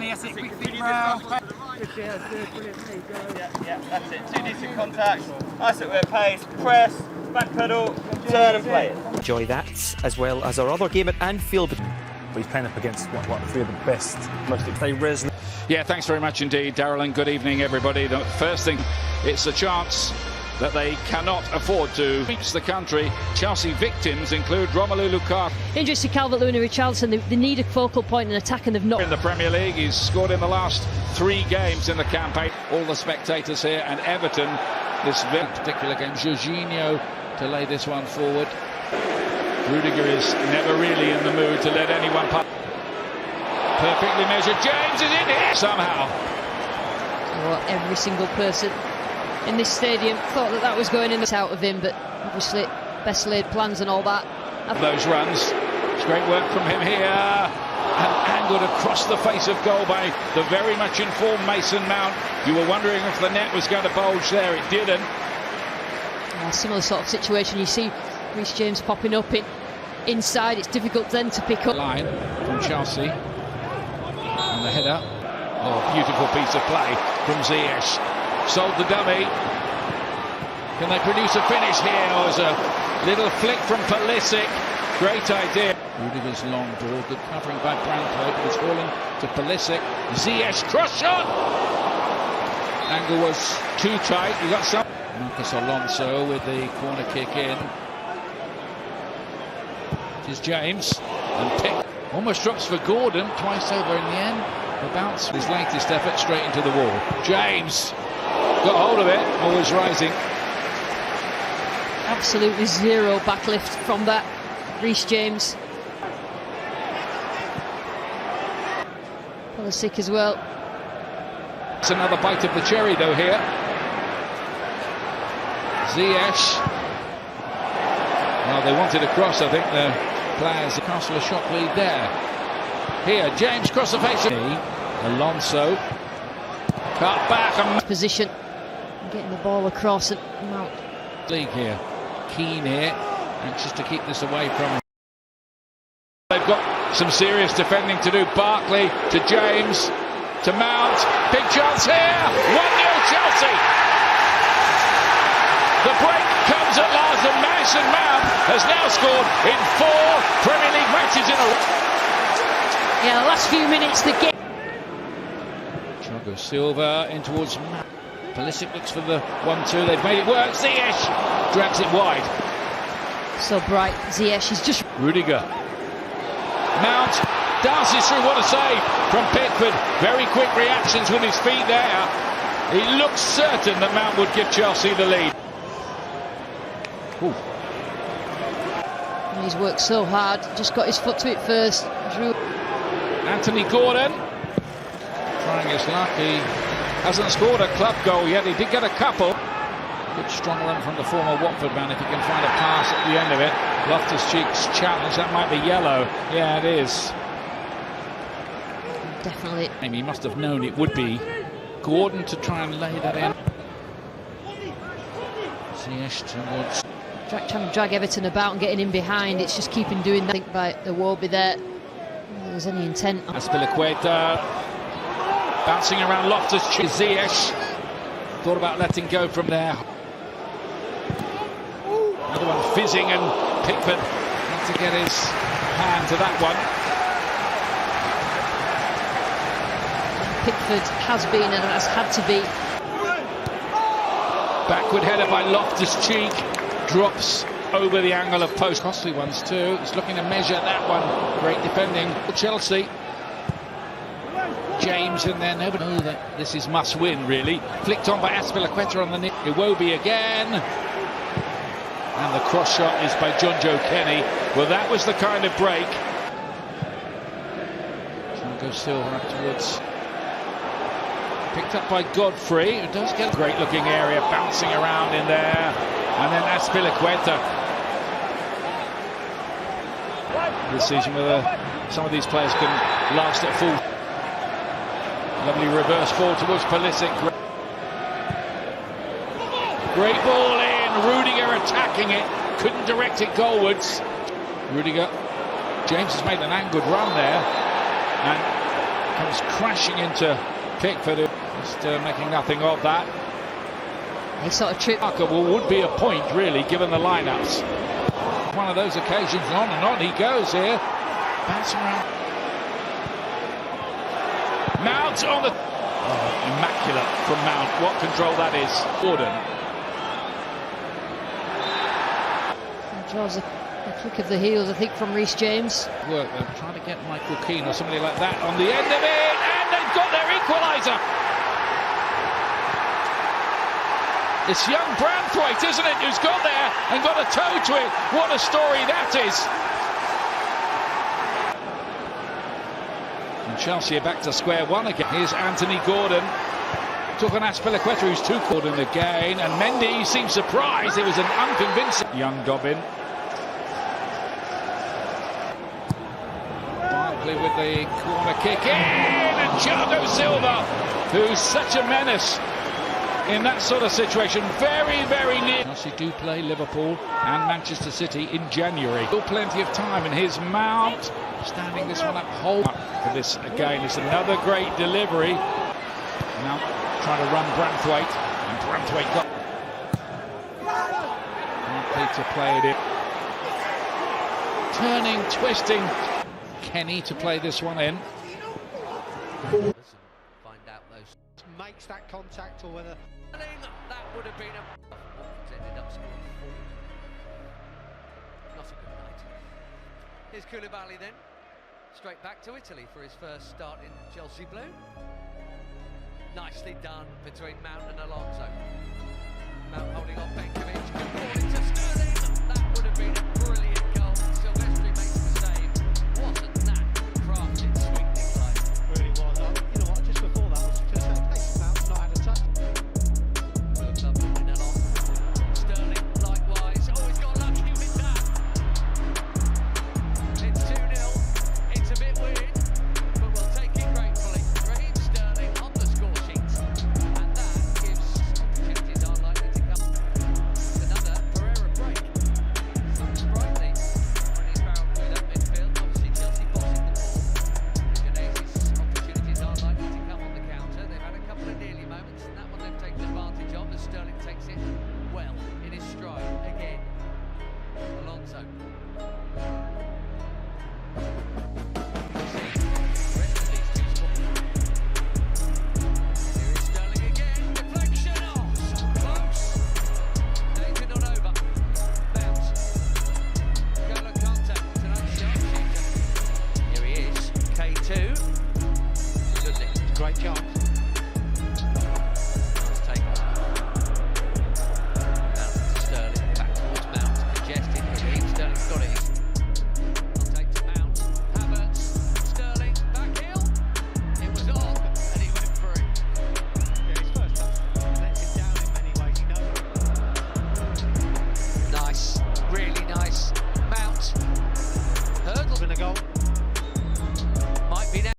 Yes, quick feet round. Yeah, that's it. 2 decent contacts. Nice at with pace. Press, back pedal, turn and play it. Enjoy that, as well as our other game at Anfield. He's playing up against what three of the best, most exciting resonant. Yeah, thanks very much indeed, Darryl, and good evening, everybody. The first thing, it's a chance that they cannot afford to reach the country. Chelsea victims include Romelu Lukaku. Injuries to Calvert-Lewin and Richarlison. They need a focal point in attack, and they've not. In the Premier League, he's scored in the last 3 games in the campaign. All the spectators here, and Everton, this particular game, Jorginho to lay this one forward. Rudiger is never really in the mood to let anyone pass. Perfectly measured. James is in here somehow. Well, every single person in this stadium thought that was going in out of him, but obviously best laid plans and all that. Those runs, it's great work from him here, and angled across the face of goal by the very much informed Mason Mount. You were wondering if the net was going to bulge there, it didn't. Similar sort of situation, you see Reece James popping up inside, it's difficult then to pick up. Line from Chelsea, and the header, oh, beautiful piece of play from Ziyech. Sold the dummy. Can they produce a finish here? Or is a little flick from Pulisic? Great idea. Rudiger's long ball, good covering by Branco, but it's falling to Pulisic. Ziyech cross shot. Angle was too tight. You got some. Marcus Alonso with the corner kick in. It is James and pick. Almost drops for Gordon. Twice over in the end. The bounce. His latest effort straight into the wall. James. Got hold of it, always rising. Absolutely zero backlift from that, Reece James. Pulisic as well. It's another bite of the cherry though here. Ziyech. Well, they wanted a cross, I think, the players. The Castle a shot lead there. Here, James cross the face. Alonso. Cut back and position. Getting the ball across and Mount. League here. Keane here. Anxious to keep this away from him. They've got some serious defending to do. Barkley to James to Mount. Big chance here. 1-0 Chelsea. The break comes at last, and Mason Mount has now scored in 4 Premier League matches in a row. Yeah, the last few minutes the game. Thiago Silva in towards Mount. Pulisic looks for the 1-2. They've made it work. Ziyech drags it wide. So bright. Ziyech is just. Rudiger. Mount dances through. What a save from Pickford. Very quick reactions with his feet there. He looks certain that Mount would give Chelsea the lead. Ooh. And he's worked so hard. Just got his foot to it first. Drew. Anthony Gordon trying his luck. He hasn't scored a club goal yet. He did get a couple. Good strong run from the former Watford man. If he can find a pass at the end of it. Loftus-Cheek's challenge. That might be yellow. Yeah, it is. Definitely. He must have known it would be. Gordon to try and lay that in. Ziyech towards. Trying to drag Everton about and getting in behind. It's just keeping doing that. I think by the Iwobi there. If there's any intent. Azpilicueta bouncing around Loftus-Cheek. Ziyech thought about letting go from there. Another one fizzing, and Pickford had to get his hand to that one. Pickford has been and has had to be. Backward header by Loftus-Cheek. Drops over the angle of post. Costly ones too. He's looking to measure that one. Great defending. Chelsea. James and then nobody knew that this is must win really. Flicked on by Azpilicueta on the knee. Iwobi again. And the cross shot is by John Joe Kenny. Well, that was the kind of break. Thiago Silva up towards. Picked up by Godfrey. It does get a great looking area, bouncing around in there. And then Azpilicueta. This season whether some of these players can last at full. Lovely reverse ball towards Pulisic. Great ball in. Rudiger attacking it. Couldn't direct it goalwards. Rudiger. James has made an angled run there. And comes crashing into Pickford, just making nothing of that. He sort of tripped. Would be a point, really, given the lineups. One of those occasions, on and on he goes here. Bounce around. Mount on the... Oh, immaculate from Mount. What control that is. Gordon. Draws a kick of the heels, I think, from Reece James. Work, they're trying to get Michael Keane or somebody like that on the end of it, and they've got their equaliser. It's young Branthwaite, isn't it, who's got there and got a toe to it. What a story that is. And Chelsea are back to square one again. Here's Anthony Gordon. Took on Azpilicueta, who's too Gordon again. And Mendy seems surprised. It was an unconvincing young Dobbin. Barkley with the corner kick in. And Thiago Silva, who's such a menace in that sort of situation, very, very near. Chelsea do play Liverpool and Manchester City in January. Still plenty of time, and here's Mount standing this one up. Hold up for this again. It's another great delivery. Mount trying to run Branthwaite, and Branthwaite got Barkley to play it in. Turning, twisting. Kenny to play this one in. Find out those makes that contact, or whether that would have been a ended up scoring 4. Not a good night. Here's Koulibaly then, straight back to Italy for his first start in Chelsea blue. Nicely done between Mount and Alonso. Mount holding on Benkovic, good ball into Sterling. That would have been a brilliant goal. Silvestri makes the save. Wasn't that crafted, sweet decline? Really was. You know what, just before that, I was just saying, hey, Mount's not had a touch. Good love in and on. Sterling likewise. Oh, he's got lucky with that. It's 2-0. It's a bit weird, but we'll take it gratefully. Raheem Sterling on the score sheet, and that gives opportunities are likely to come. Another Pereira break. Sprightly when he's barreled through that midfield. Obviously Chelsea bossing the ball. Genese's opportunities are likely to come on the counter. They've had a couple of nearly moments, and that one they've taken advantage of as Sterling takes it well in his stride again. Alonso. Here is Sterling again. Deflection. Oh, so close. David not over. Bounce. Goal contact. Tonight's sharpshooter. Here he is. K2. Good lick. Great chance.